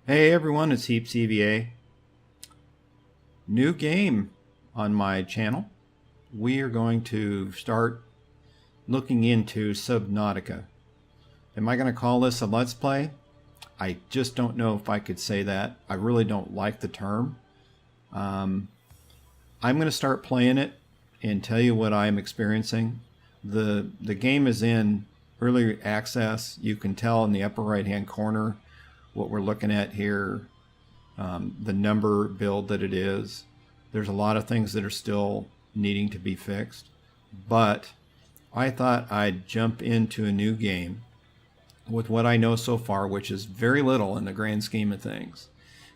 Hey everyone, it's HeapCVA. New game on my channel. We are going to start looking into Subnautica. Am I going to call this a Let's Play? I just don't know if I could say that. I really don't like the term. I'm going to start playing it and tell you what I'm experiencing. The game is in early access. You can tell in the upper right hand corner what we're looking at here, the number build that it is. There's a lot of things that are still needing to be fixed, but I thought I'd jump into a new game with what I know so far, which is very little in the grand scheme of things.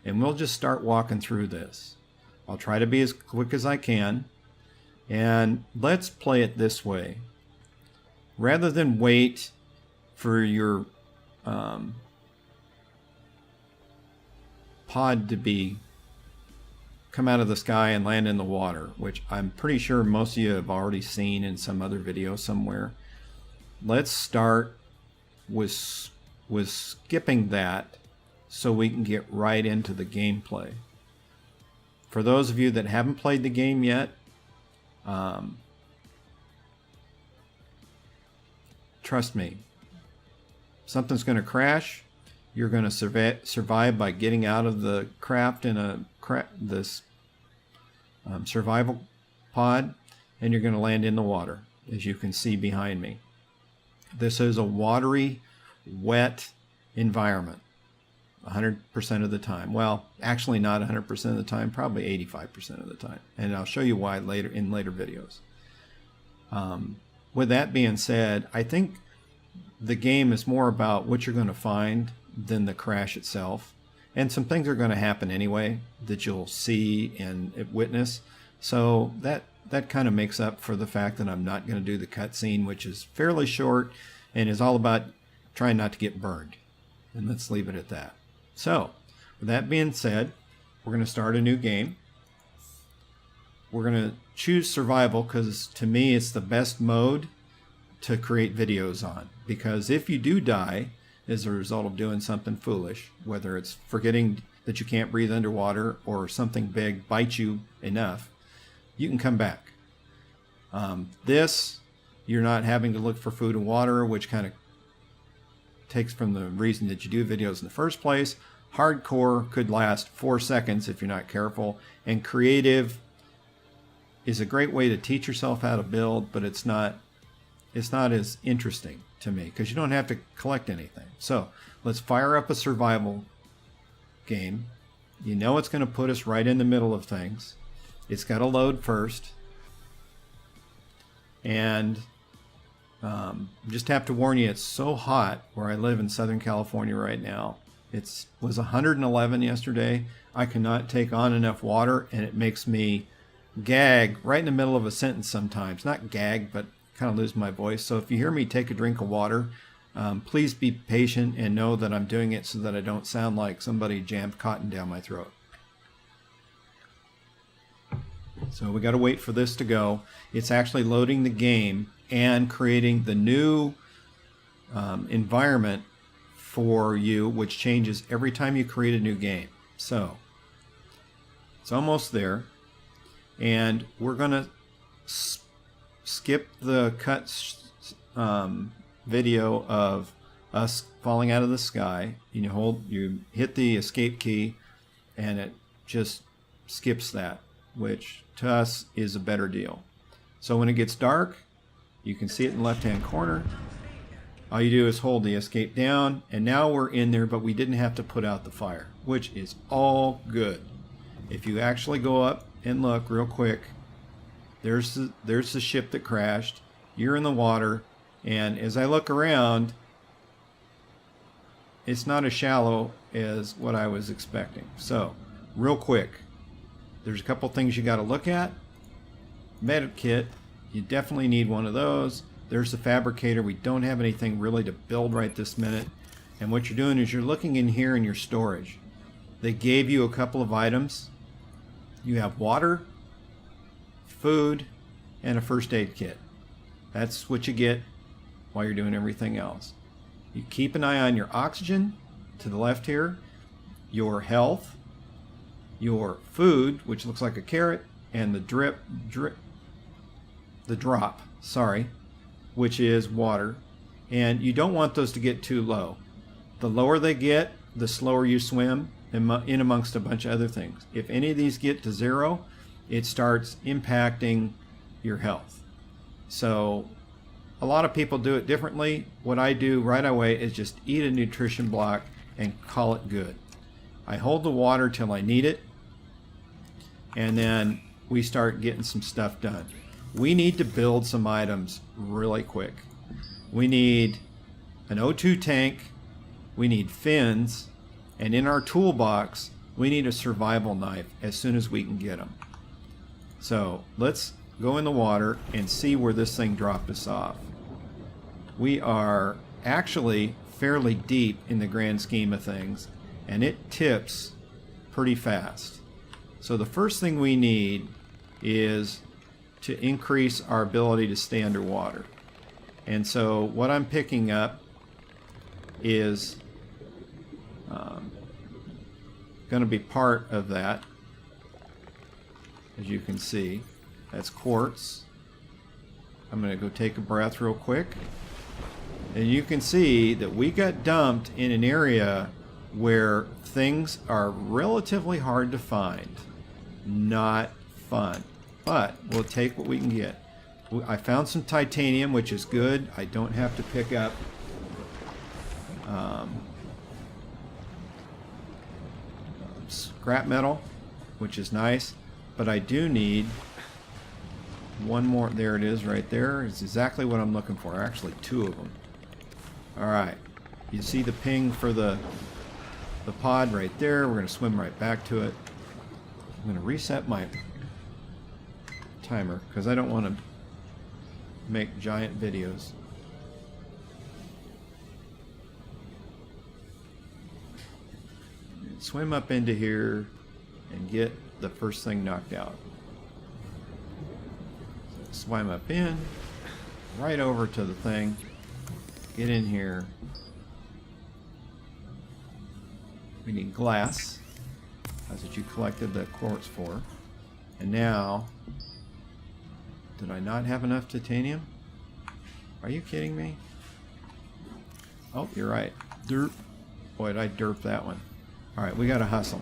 And we'll just start walking through this. I'll try to be as quick as I can, and let's play it this way. Rather than wait for your pod to come out of the sky and land in the water, which I'm pretty sure most of you have already seen in some other video somewhere. Let's start with skipping that so we can get right into the gameplay. For those of you that haven't played the game yet, trust me, something's going to crash. You're going to survive by getting out of the craft in this survival pod, and you're going to land in the water, as you can see behind me. This is a watery, wet environment 100% of the time. Well, actually not 100% of the time, probably 85% of the time. And I'll show you why later in later videos. With that being said, I think the game is more about what you're going to find than the crash itself. And some things are going to happen anyway that you'll see and witness. So that kind of makes up for the fact that I'm not going to do the cutscene, which is fairly short and is all about trying not to get burned. And let's leave it at that. So, with that being said, we're going to start a new game. We're going to choose survival because to me it's the best mode to create videos on. Because if you do die as a result of doing something foolish, whether it's forgetting that you can't breathe underwater or something big bites you enough, you can come back. You're not having to look for food and water, which kind of takes from the reason that you do videos in the first place. Hardcore could last 4 seconds if you're not careful, and creative is a great way to teach yourself how to build, but it's not as interesting to me because you don't have to collect anything. So let's fire up a survival game. You know it's going to put us right in the middle of things. It's got to load first. And just have to warn you, it's so hot where I live in Southern California right now. It was 111 yesterday. I cannot take on enough water, and it makes me gag right in the middle of a sentence sometimes. Not gag, but kind of lose my voice. So if you hear me take a drink of water, please be patient and know that I'm doing it so that I don't sound like somebody jammed cotton down my throat. So we got to wait for this to go. It's actually loading the game and creating the new environment for you, which changes every time you create a new game. So it's almost there, and we're going to skip the video of us falling out of the sky. You hit the escape key and it just skips that, which to us is a better deal. So when it gets dark, you can see it in the left hand corner. All you do is hold the escape down, and now we're in there, but we didn't have to put out the fire, which is all good. If you actually go up and look real quick, there's the ship that crashed. You're in the water, and as I look around, it's not as shallow as what I was expecting. So, real quick, there's a couple things you got to look at. Med kit, you definitely need one of those. There's the fabricator. We don't have anything really to build right this minute. And what you're doing is you're looking in here in your storage. They gave you a couple of items. You have water, food, and a first aid kit. That's what you get while you're doing everything else. You keep an eye on your oxygen to the left here. your health, your food, which looks like a carrot, and the drop, sorry, which is water. And you don't want those to get too low. The lower they get, the slower you swim in amongst a bunch of other things. If any of these get to 0, it starts impacting your health. So a lot of people do it differently. What I do right away is just eat a nutrition block and call it good. I hold the water till I need it, and then we start getting some stuff done. We need to build some items really quick. We need an O2 tank, we need fins, and in our toolbox we need a survival knife as soon as we can get them. So let's go in the water and see where this thing dropped us off. We are actually fairly deep in the grand scheme of things, and it tips pretty fast. So the first thing we need is to increase our ability to stay underwater. And so what I'm picking up is going to be part of that. As you can see, that's quartz. I'm going to go take a breath real quick. And you can see that we got dumped in an area where things are relatively hard to find. Not fun. But we'll take what we can get. I found some titanium, which is good. I don't have to pick up scrap metal, which is nice. But I do need one more. There it is right there. It's exactly what I'm looking for. Actually, 2 of them. Alright. You see the ping for the pod right there. We're going to swim right back to it. I'm going to reset my timer because I don't want to make giant videos. Swim up into here and get the first thing knocked out. So swim up in, right over to the thing, get in here. We need glass. That's what you collected the quartz for. And now, did I not have enough titanium? Are you kidding me? Oh, you're right. Derp. Boy, did I derp that one. Alright, we gotta hustle.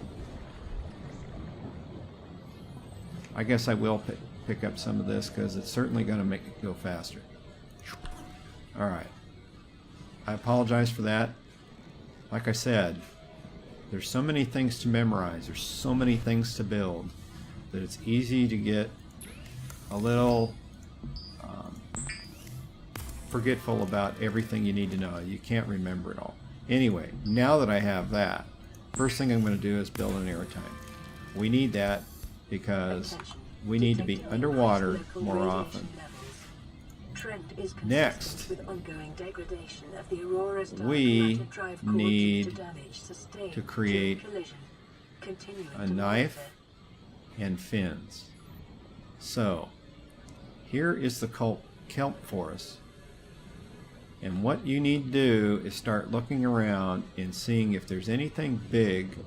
I guess I will pick up some of this because it's certainly going to make it go faster. Alright. I apologize for that. Like I said, there's so many things to memorize. There's so many things to build that it's easy to get a little forgetful about everything you need to know. You can't remember it all. Anyway, now that I have that, first thing I'm going to do is build an air tank. We need that because we need to be underwater more often. Next, we need to create a knife and fins. So, here is the kelp forest. And what you need to do is start looking around and seeing if there's anything big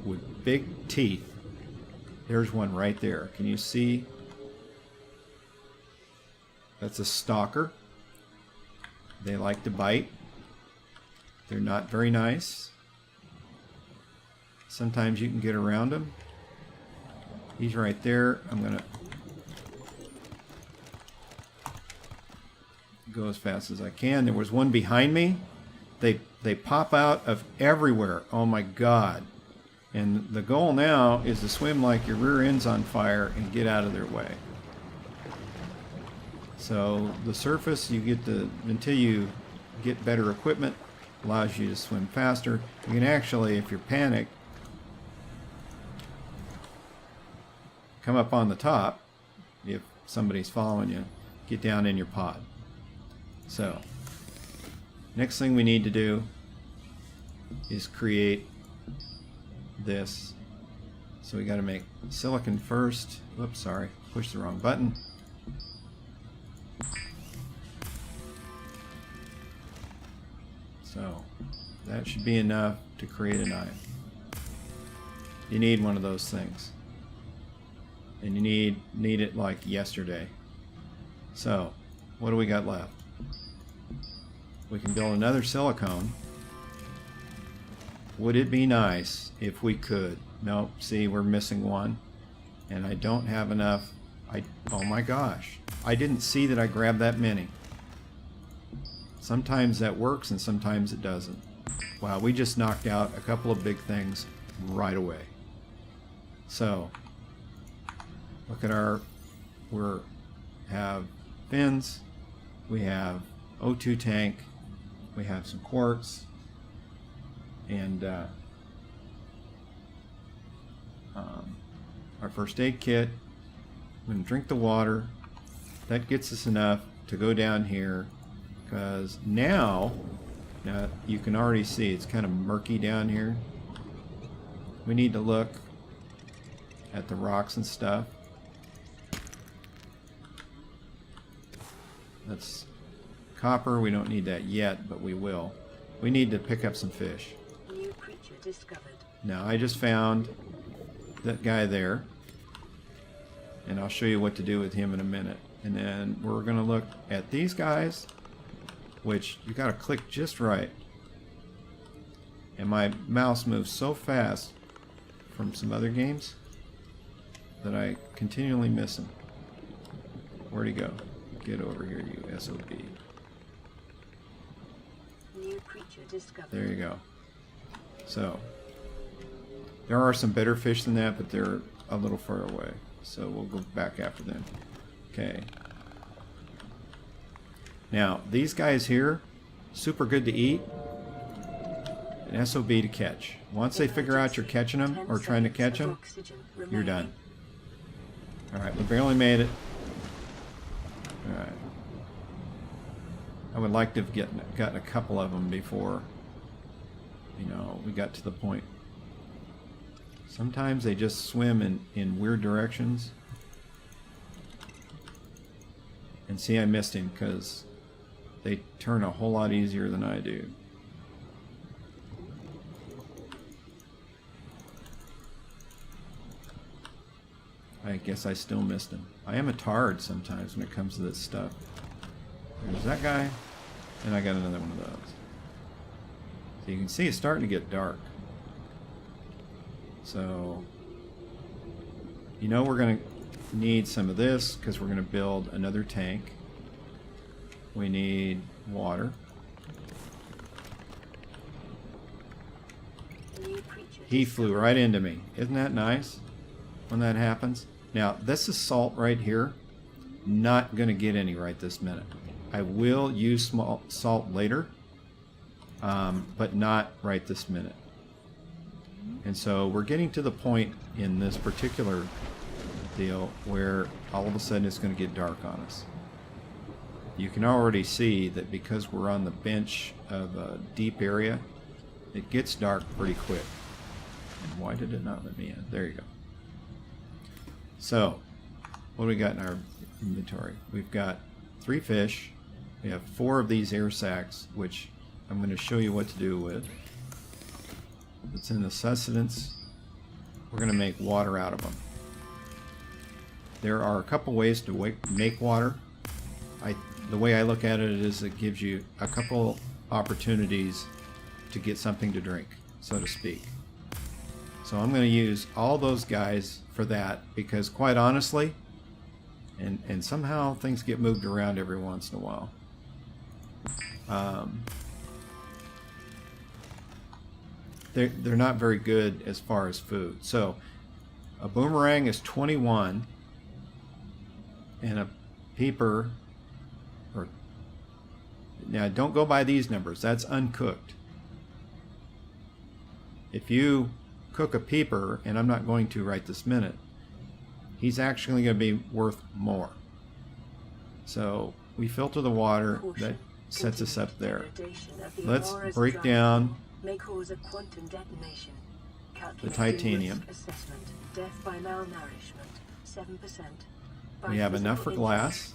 with big teeth. There's one right there. Can you see? That's a stalker. They like to bite. They're not very nice. Sometimes you can get around them. He's right there. I'm going to go as fast as I can. There was one behind me. They pop out of everywhere. Oh my God. And the goal now is to swim like your rear end's on fire and get out of their way. So the surface, you get until you get better equipment, allows you to swim faster. You can actually, if you're panicked, come up on the top. If somebody's following you, get down in your pod. So, next thing we need to do is create this. So we got to make silicon first. Whoops, sorry, pushed the wrong button. So that should be enough to create a knife. You need one of those things. And you need it like yesterday. So, what do we got left? We can build another silicone. Would it be nice if we could? Nope, see, we're missing one. And I don't have enough. Oh my gosh. I didn't see that I grabbed that many. Sometimes that works and sometimes it doesn't. Wow, we just knocked out a couple of big things right away. So, look at we have fins, we have O2 tank, we have some quartz, and our first aid kit. I'm going to drink the water. That gets us enough to go down here, because now you can already see it's kind of murky down here. We need to look at the rocks and stuff. That's copper. We don't need that yet, but we will. We need to pick up some fish. New creature discovered. Now I just found that guy there, and I'll show you what to do with him in a minute. And then we're going to look at these guys, which you got to click just right. And my mouse moves so fast from some other games that I continually miss him. Where'd he go? Get over here, you SOB. New creature discovered. There you go. So, there are some better fish than that, but they're a little far away. So we'll go back after them. Okay. Now, these guys here, super good to eat, and SOB to catch. Once they figure out you're catching them, or trying to catch them, you're done. Alright, we barely made it. Alright. I would like to have gotten a couple of them before, we got to the point. Sometimes they just swim in weird directions. And see, I missed him because they turn a whole lot easier than I do. I guess I still missed him. I am a tard sometimes when it comes to this stuff. There's that guy, and I got another one of those. So you can see it's starting to get dark. So, we're going to need some of this because we're going to build another tank. We need water. He flew right into me. Isn't that nice when that happens? Now, this is salt right here. Not going to get any right this minute. I will use salt later, but not right this minute. And so we're getting to the point in this particular deal where all of a sudden it's going to get dark on us. You can already see that because we're on the bench of a deep area, it gets dark pretty quick. And why did it not let me in? There you go. So, what do we got in our inventory? We've got 3 fish. We have 4 of these air sacs, which I'm going to show you what to do with. It's in the sustenance. We're going to make water out of them. There are a couple ways to make water. The way I look at it is it gives you a couple opportunities to get something to drink, so to speak. So I'm going to use all those guys for that because quite honestly, and somehow things get moved around every once in a while. They're not very good as far as food. So a boomerang is 21 and a peeper, now don't go by these numbers, that's uncooked. If you cook a peeper, and I'm not going to right this minute, he's actually going to be worth more. So we filter the water, that sets us up there. Let's break down the titanium. We have enough for glass.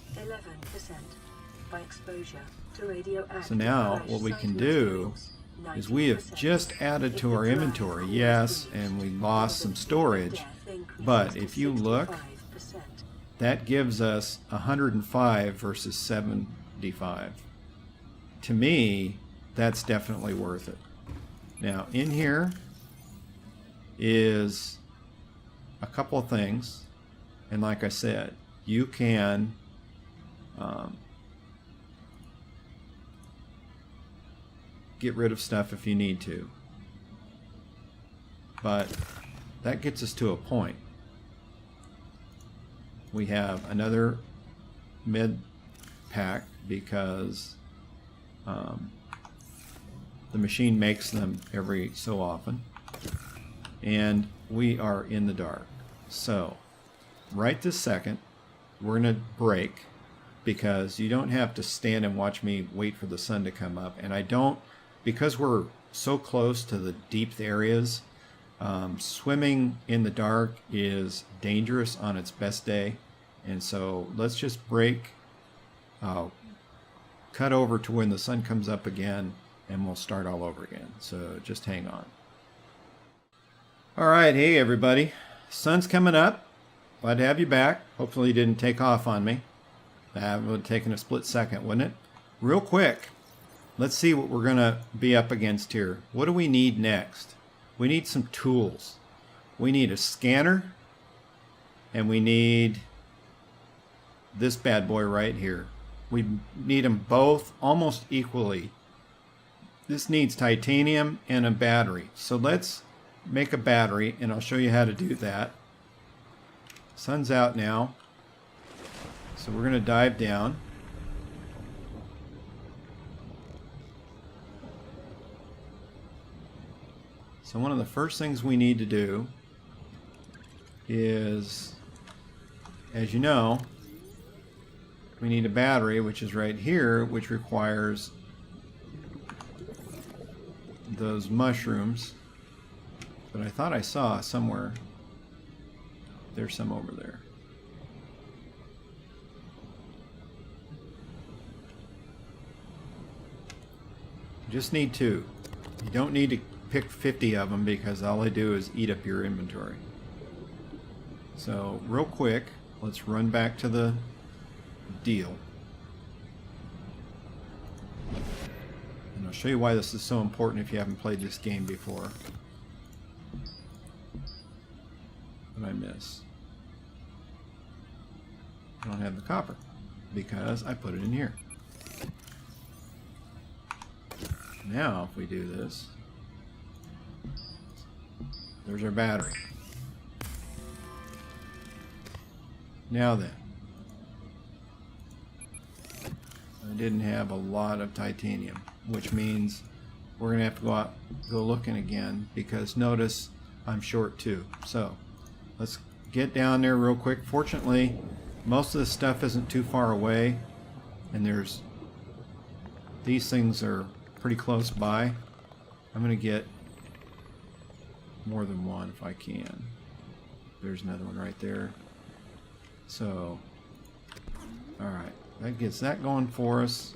So now what we can do is we have just added to our inventory, yes, and we lost some storage, but if you look, that gives us 105 versus 75. To me, that's definitely worth it. Now, in here is a couple of things, and like I said, you can get rid of stuff if you need to, but that gets us to a point. We have another med pack because the machine makes them every so often, and we are in the dark. So right this second we're gonna break, because you don't have to stand and watch me wait for the sun to come up, and I don't, because we're so close to the deep areas. Swimming in the dark is dangerous on its best day, and so let's just break, cut over to when the sun comes up again, and we'll start all over again. So just hang on. All right, hey everybody, sun's coming up. Glad to have you back. Hopefully you didn't take off on me. That would have taken a split second, wouldn't it? Real quick, let's see what we're gonna be up against here. What do we need next? We need some tools. We need a scanner, and we need this bad boy right here. We need them both almost equally. This needs titanium and a battery. So let's make a battery, and I'll show you how to do that. Sun's out now, so we're going to dive down. So one of the first things we need to do is, as you know, we need a battery, which is right here, which requires those mushrooms. But I thought I saw somewhere, there's some over there. You just need 2. You don't need to pick 50 of them, because all they do is eat up your inventory. So real quick, let's run back to the deal, and I'll show you why this is so important if you haven't played this game before. What did I miss? I don't have the copper because I put it in here. Now if we do this, there's our battery. Now then, I didn't have a lot of titanium, which means we're going to have to go looking again, because notice I'm short too. So let's get down there real quick. Fortunately, most of the stuff isn't too far away, and these things are pretty close by. I'm going to get more than one if I can. There's another one right there. So, alright, that gets that going for us.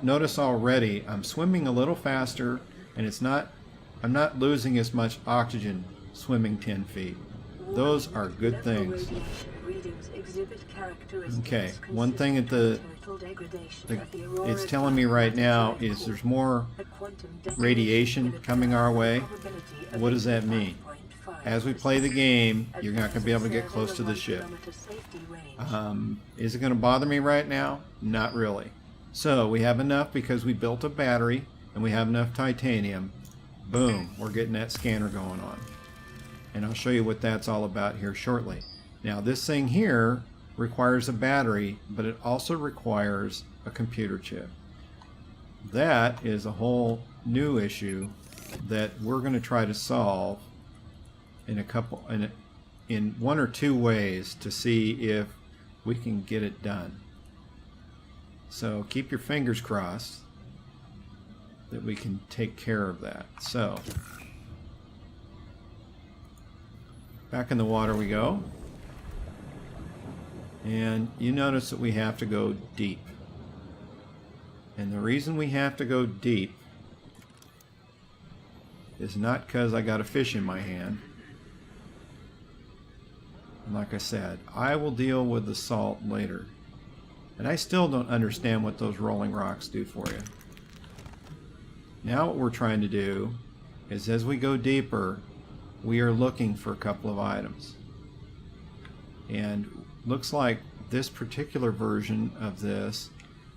Notice already I'm swimming a little faster, and I'm not losing as much oxygen swimming 10 feet. Those are good things. Okay, one thing that it's telling me right now is there's more radiation coming our way. What does that mean? As we play the game, you're not going to be able to get close to the ship. Is it going to bother me right now? Not really. So we have enough because we built a battery, and we have enough titanium. Boom, we're getting that scanner going on. And I'll show you what that's all about here shortly. Now this thing here requires a battery, but it also requires a computer chip. That is a whole new issue that we're going to try to solve in one or two ways to see if we can get it done. So keep your fingers crossed that we can take care of that. So back in the water we go, and you notice that we have to go deep. And the reason we have to go deep is not because I got a fish in my hand. And like I said, I will deal with the salt later. And I still don't understand what those rolling rocks do for you. Now what we're trying to do is, as we go deeper, we are looking for a couple of items. And looks like this particular version of this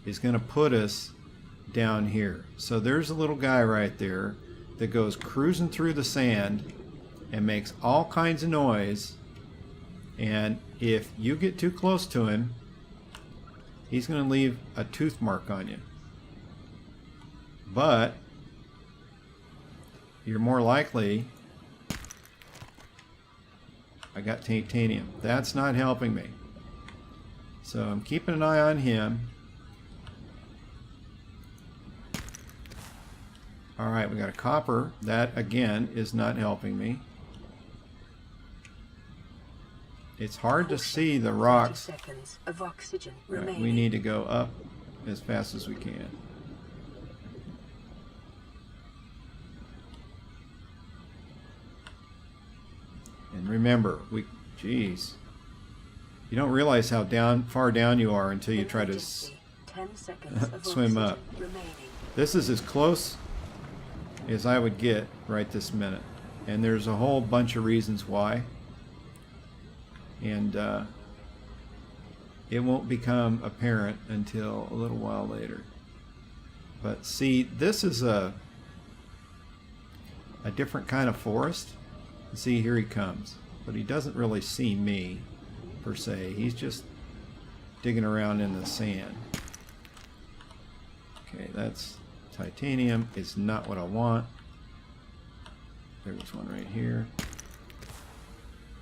is going to put us down here. So there's a little guy right there that goes cruising through the sand and makes all kinds of noise. And if you get too close to him, he's going to leave a tooth mark on you. But you're more likely... I got titanium. That's not helping me. So I'm keeping an eye on him. Alright, we got a copper. That, again, is not helping me. It's hard to see the rocks. 30 seconds of oxygen Right, remaining. we need to go up as fast as we can. And remember, geez, you don't realize how far down you are until you try to 10 seconds of swim oxygen up. remaining. This is as close as I would get right this minute. And there's a whole bunch of reasons why. And it won't become apparent until a little while later. But see, this is a different kind of forest. See, here he comes. But he doesn't really see me, per se. He's just digging around in the sand. Okay, that's titanium. It's not what I want. There's one right here.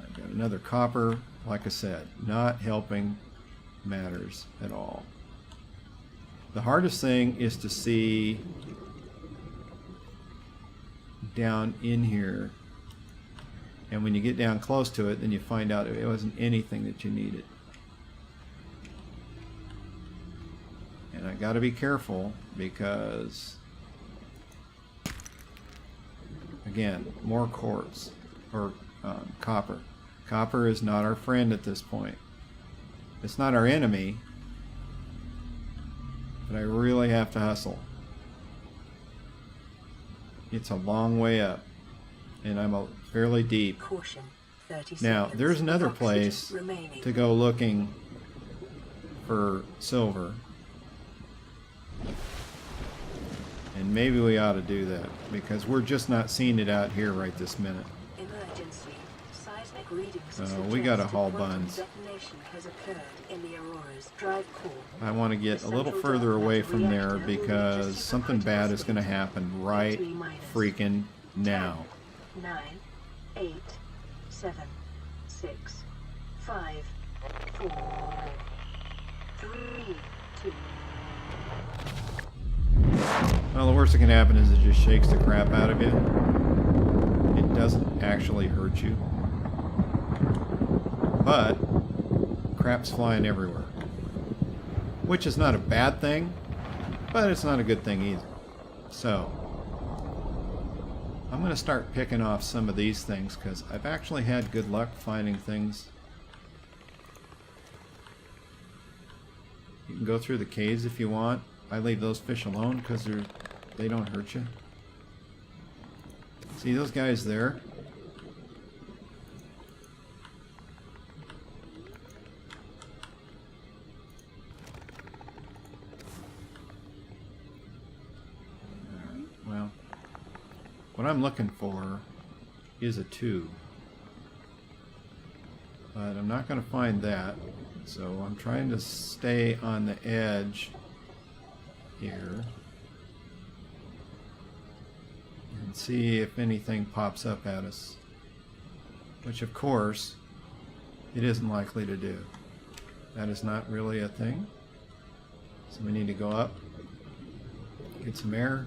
I've got another copper. Like I said, not helping matters at all. The hardest thing is to see down in here. And when you get down close to it, then you find out it wasn't anything that you needed. And I got to be careful because, again, more quartz or copper. Copper is not our friend at this point. It's not our enemy, but I really have to hustle. It's a long way up, and I'm fairly deep. Caution, 30 Now, seconds there's of another oxygen place remaining. to go looking for silver. And maybe we ought to do that, because we're just not seeing it out here right this minute. Emergency. Seismic readings We got to suggest haul quantum buns. detonation has occurred in the Aurora's drive core. I want to get a little further away from there because something bad is going to happen right freaking now. 9, 8, 7, 6, 5, 4, 3, 2. Well, the worst that can happen is it just shakes the crap out of you. It doesn't actually hurt you. But crap's flying everywhere. Which is not a bad thing, but it's not a good thing either. So, I'm going to start picking off some of these things because I've actually had good luck finding things. You can go through the caves if you want. I leave those fish alone because they don't hurt you. See those guys there? Well, what I'm looking for is a tube. But I'm not going to find that. So I'm trying to stay on the edge here and see if anything pops up at us, which of course it isn't likely to do. That is not really a thing, so we need to go up, get some air.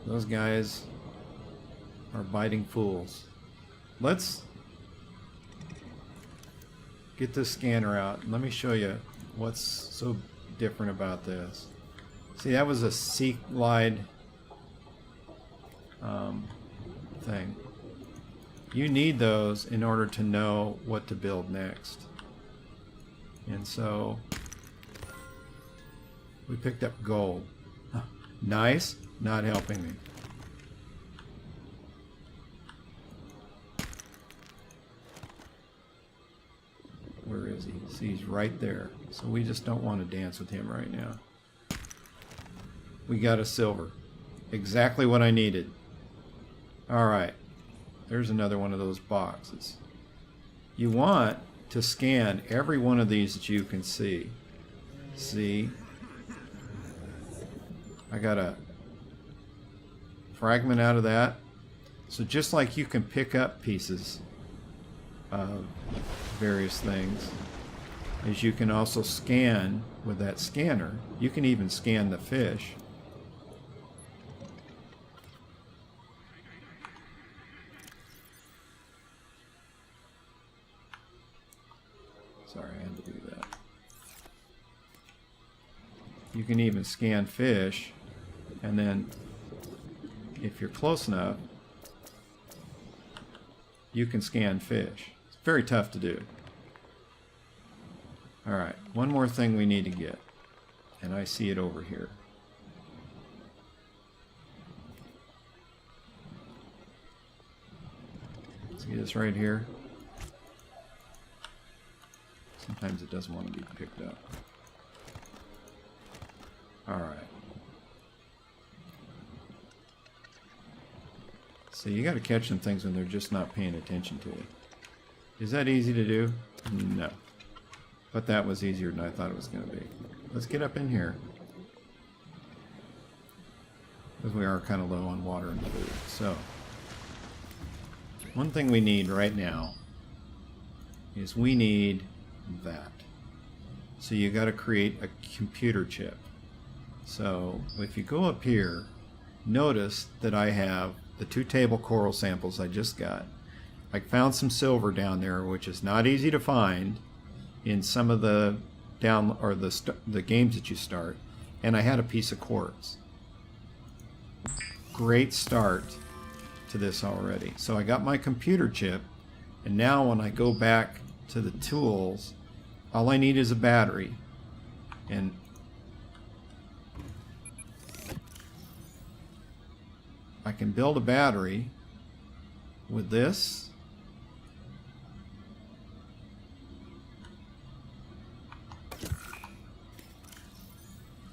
Those guys are biting fools. Let's get this scanner out and let me show you What's so different about this? See, that was a sea glide thing. You need those in order to know what to build next. And so we picked up gold. Huh. Nice, not helping me. Where is he? See, he's right there. So we just don't want to dance with him right now. We got a silver. Exactly what I needed. Alright. There's another one of those boxes. You want to scan every one of these that you can see. See? I got a fragment out of that. So just like you can pick up pieces of various things, as you can also scan with that scanner. You can even scan the fish. Sorry, I had to do that. You can even scan fish, and then if you're close enough, you can scan fish. It's very tough to do. Alright, one more thing we need to get, and I see it over here. See this right here? Sometimes it doesn't want to be picked up. Alright. So you got to catch some things when they're just not paying attention to you. Is that easy to do? No. But that was easier than I thought it was going to be. Let's get up in here. Because we are kind of low on water and food. So, one thing we need right now is we need that. So you got to create a computer chip. So if you go up here, notice that I have the 2 table coral samples I just got. I found some silver down there, which is not easy to find in some of the the games that you start, and I had a piece of quartz. Great start to this already. So I got my computer chip, and now when I go back to the tools, all I need is a battery, and I can build a battery with this.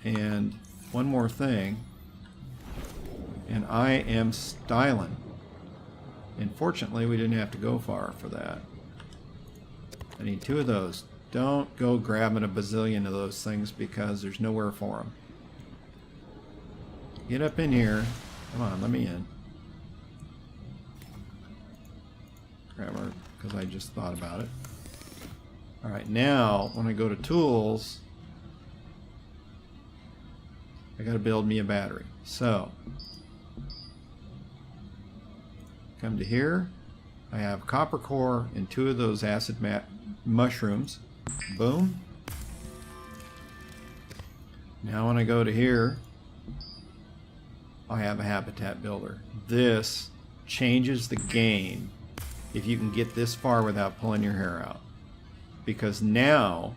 And one more thing, and I am styling. And fortunately, we didn't have to go far for that. I need 2 of those. Don't go grabbing a bazillion of those things because there's nowhere for them. Get up in here. Come on, let me in. Grab her, because I just thought about it. Alright, now, when I go to tools, I got to build me a battery. So, come to here. I have copper core and 2 of those acid mushrooms. Boom. Now when I go to here, I have a habitat builder. This changes the game if you can get this far without pulling your hair out. Because now,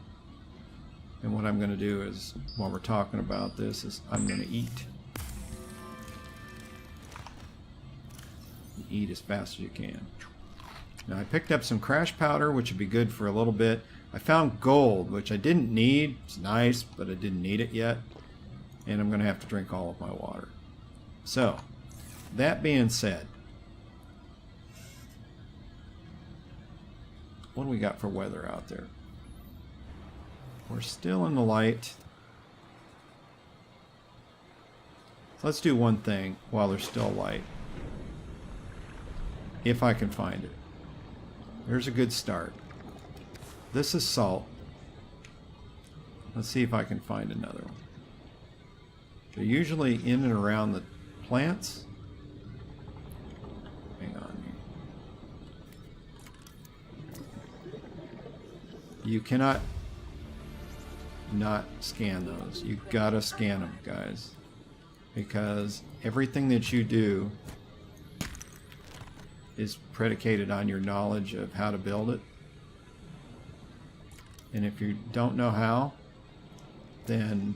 and what I'm going to do is, while we're talking about this, is I'm going to eat. Eat as fast as you can. Now I picked up some crash powder, which would be good for a little bit. I found gold, which I didn't need. It's nice, but I didn't need it yet. And I'm going to have to drink all of my water. So, that being said, what do we got for weather out there? We're still in the light. Let's do one thing while there's still light. If I can find it. There's a good start. This is salt. Let's see if I can find another one. They're usually in and around the plants. Hang on here. You cannot not scan those. You gotta scan them, guys, because everything that you do is predicated on your knowledge of how to build it. And if you don't know how, then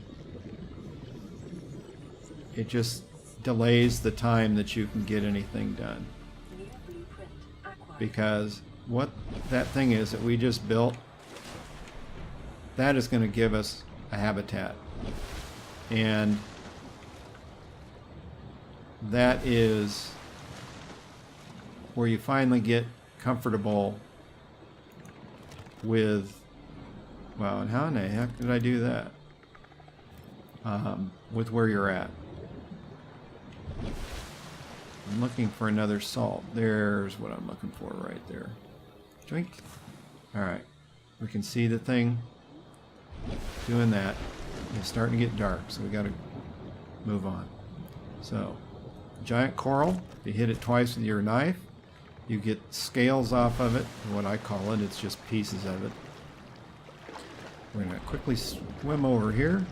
it just delays the time that you can get anything done. Because what that thing is that we just built, that is going to give us a habitat. And that is where you finally get comfortable with, well, and how in the heck did I do that? With where you're at. I'm looking for another salt. There's what I'm looking for right there. Drink. Alright. We can see the thing doing that. It's starting to get dark, so we gotta move on. So, giant coral, if you hit it twice with your knife, you get scales off of it, what I call it. It's just pieces of it. We're gonna quickly swim over here.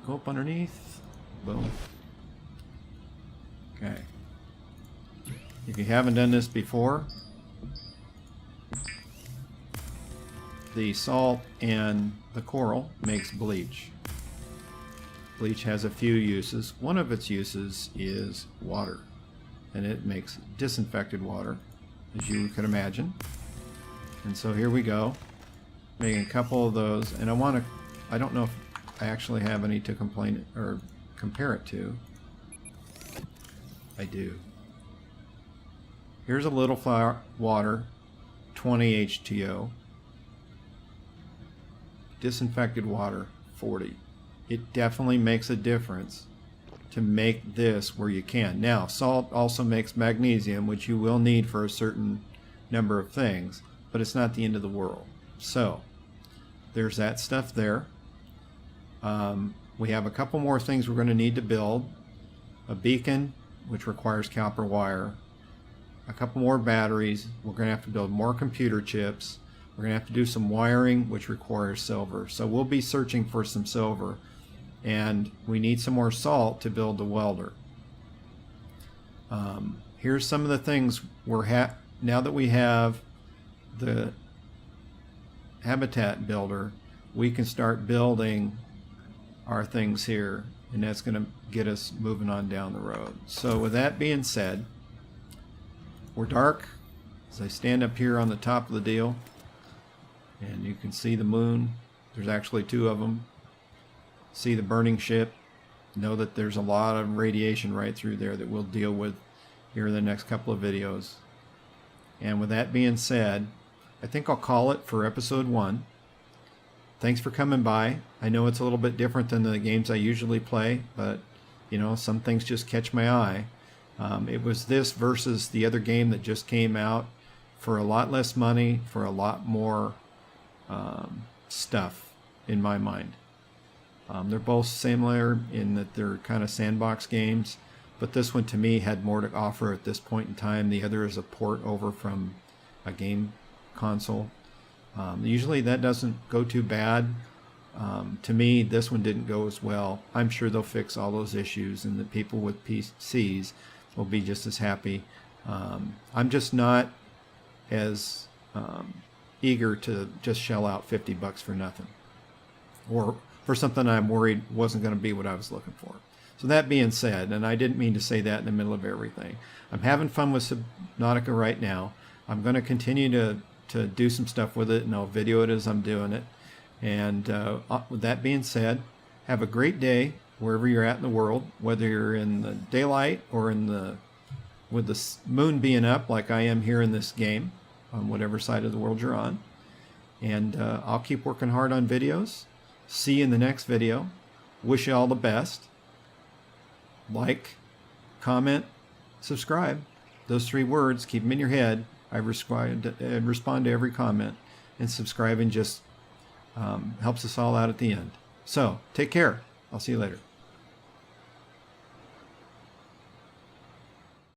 Go up underneath. Boom. Okay. If you haven't done this before, the salt and the coral makes bleach. Bleach has a few uses. One of its uses is water, and it makes disinfected water, as you could imagine. And so here we go, making a couple of those, and I don't know if I actually have any to complain or compare it to. I do. Here's a little flower water, 20 H2O. Disinfected water, 40. It definitely makes a difference to make this where you can. Now, salt also makes magnesium, which you will need for a certain number of things, but it's not the end of the world. So, there's that stuff there. We have a couple more things we're going to need to build. A beacon, which requires copper wire. A couple more batteries. We're going to have to build more computer chips. We're going to have to do some wiring, which requires silver. So we'll be searching for some silver. And we need some more salt to build the welder. Here's some of the things now that we have the habitat builder, we can start building our things here, and that's going to get us moving on down the road. So with that being said, we're dark as I stand up here on the top of the deal, and you can see the moon. There's actually two of them. See the burning ship. Know that there's a lot of radiation right through there that we'll deal with here in the next couple of videos. And with that being said, I think I'll call it for episode 1. Thanks for coming by. I know it's a little bit different than the games I usually play, but you know, some things just catch my eye. It was this versus the other game that just came out for a lot less money, for a lot more stuff in my mind. They're both similar in that they're kind of sandbox games, but this one to me had more to offer at this point in time. The other is a port over from a game console. Usually that doesn't go too bad. To me, this one didn't go as well. I'm sure they'll fix all those issues, and the people with PCs will be just as happy. I'm just not as eager to just shell out $50 for nothing, or for something I'm worried wasn't going to be what I was looking for. So that being said, and I didn't mean to say that in the middle of everything, I'm having fun with Subnautica right now. I'm going to continue to do some stuff with it, and I'll video it as I'm doing it. And with that being said, have a great day wherever you're at in the world, whether you're in the daylight or with the moon being up like I am here in this game, on whatever side of the world you're on. And I'll keep working hard on videos. See you in the next video. Wish you all the best. Like, comment, subscribe. Those 3 words, keep them in your head. I respond to every comment, and subscribing just helps us all out at the end. So, take care. I'll see you later.